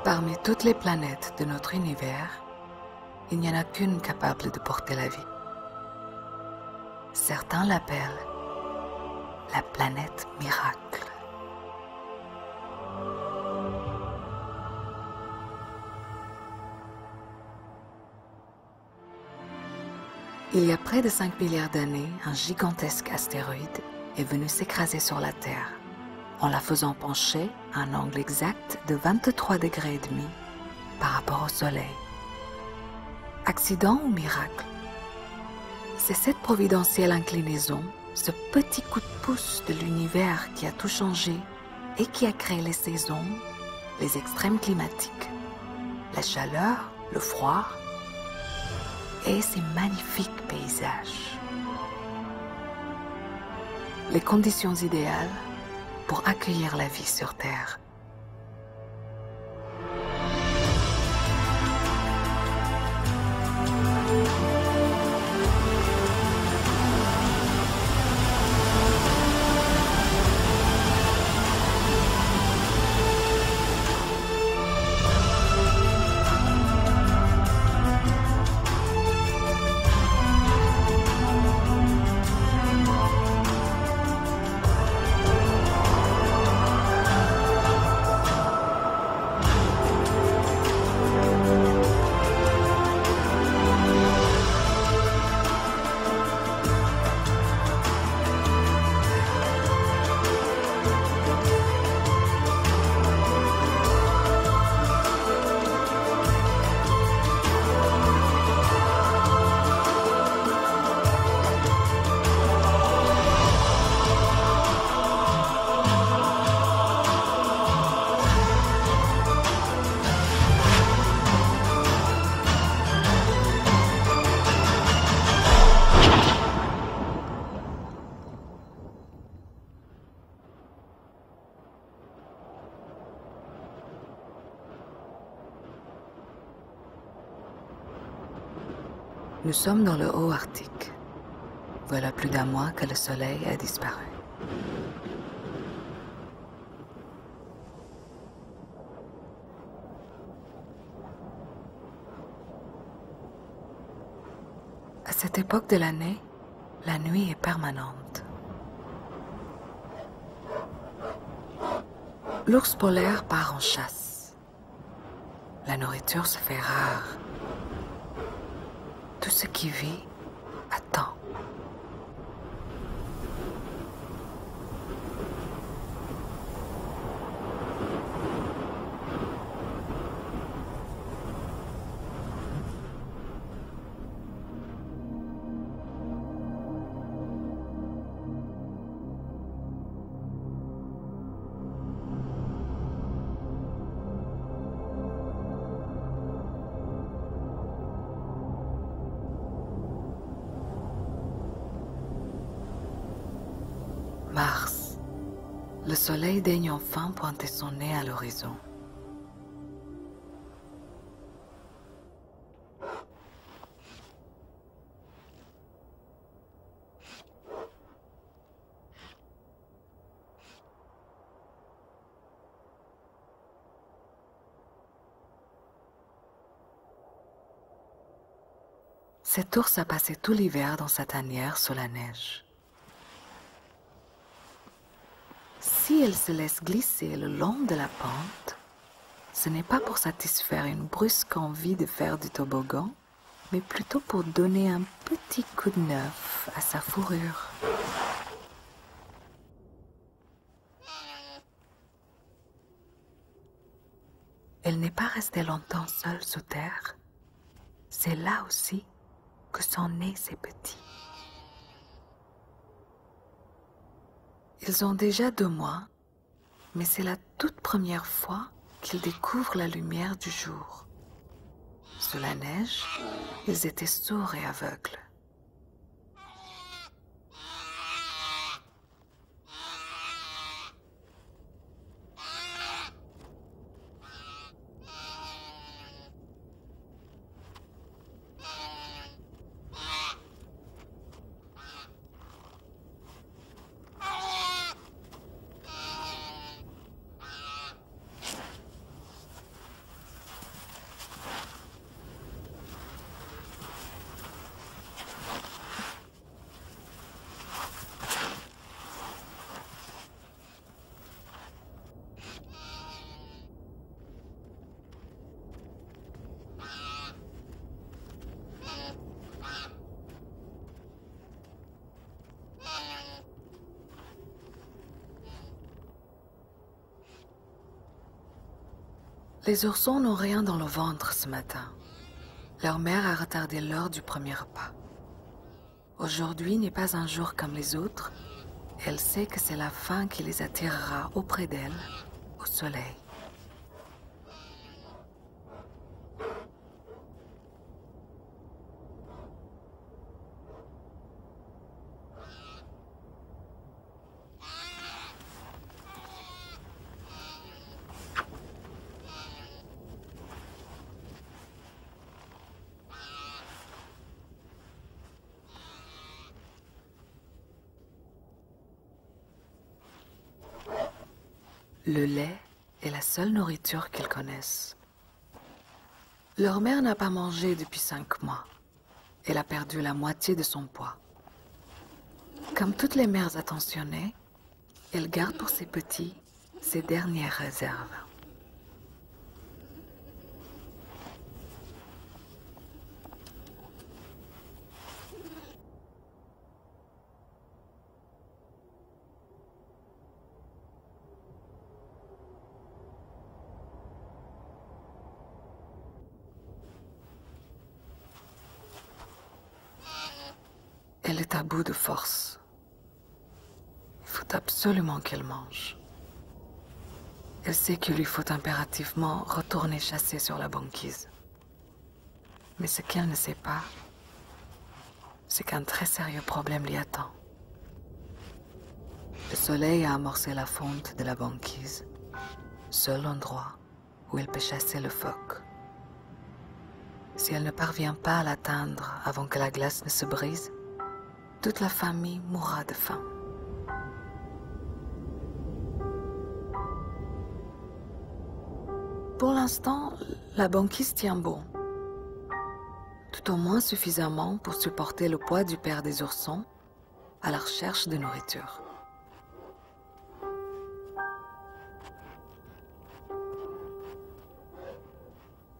Parmi toutes les planètes de notre univers, il n'y en a qu'une capable de porter la vie. Certains l'appellent la planète miracle. Il y a près de 5 milliards d'années, un gigantesque astéroïde est venu s'écraser sur la Terre, en la faisant pencher à un angle exact de 23,5 degrés par rapport au Soleil. Accident ou miracle? C'est cette providentielle inclinaison, ce petit coup de pouce de l'univers qui a tout changé et qui a créé les saisons, les extrêmes climatiques, la chaleur, le froid et ces magnifiques paysages. Les conditions idéales pour accueillir la vie sur Terre. Nous sommes dans le haut Arctique. Voilà plus d'un mois que le soleil a disparu. À cette époque de l'année, la nuit est permanente. L'ours polaire part en chasse. La nourriture se fait rare. Tout ce qui vit attend. Mars. Le soleil daigne enfin pointer son nez à l'horizon. Cet ours a passé tout l'hiver dans sa tanière sous la neige. Si elle se laisse glisser le long de la pente, ce n'est pas pour satisfaire une brusque envie de faire du toboggan, mais plutôt pour donner un petit coup de neuf à sa fourrure. Elle n'est pas restée longtemps seule sous terre. C'est là aussi que sont nés ces petits. Ils ont déjà 2 mois, mais c'est la toute première fois qu'ils découvrent la lumière du jour. Sous la neige, ils étaient sourds et aveugles. Les oursons n'ont rien dans le ventre ce matin. Leur mère a retardé l'heure du premier repas. Aujourd'hui n'est pas un jour comme les autres. Elle sait que c'est la faim qui les attirera auprès d'elle, au soleil. Le lait est la seule nourriture qu'ils connaissent. Leur mère n'a pas mangé depuis 5 mois. Elle a perdu la moitié de son poids. Comme toutes les mères attentionnées, elle garde pour ses petits ses dernières réserves. Elle est à bout de force. Il faut absolument qu'elle mange. Elle sait qu'il lui faut impérativement retourner chasser sur la banquise. Mais ce qu'elle ne sait pas, c'est qu'un très sérieux problème l'y attend. Le soleil a amorcé la fonte de la banquise, seul endroit où elle peut chasser le phoque. Si elle ne parvient pas à l'atteindre avant que la glace ne se brise, toute la famille mourra de faim. Pour l'instant, la banquise tient bon. Tout au moins suffisamment pour supporter le poids du père des oursons à la recherche de nourriture.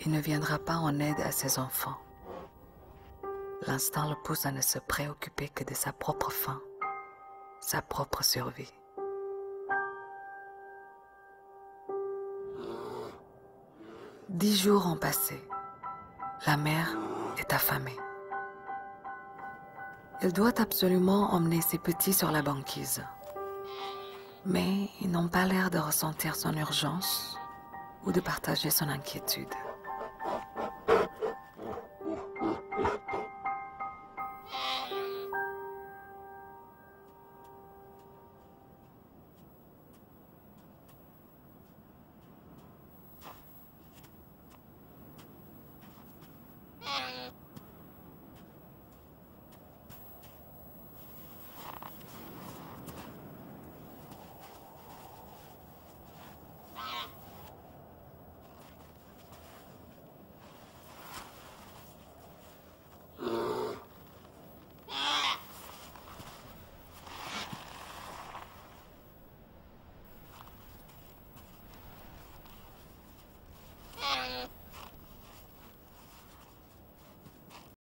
Il ne viendra pas en aide à ses enfants. L'instinct le pousse à ne se préoccuper que de sa propre faim, sa propre survie. « 10 jours ont passé. La mère est affamée. Elle doit absolument emmener ses petits sur la banquise. Mais ils n'ont pas l'air de ressentir son urgence ou de partager son inquiétude.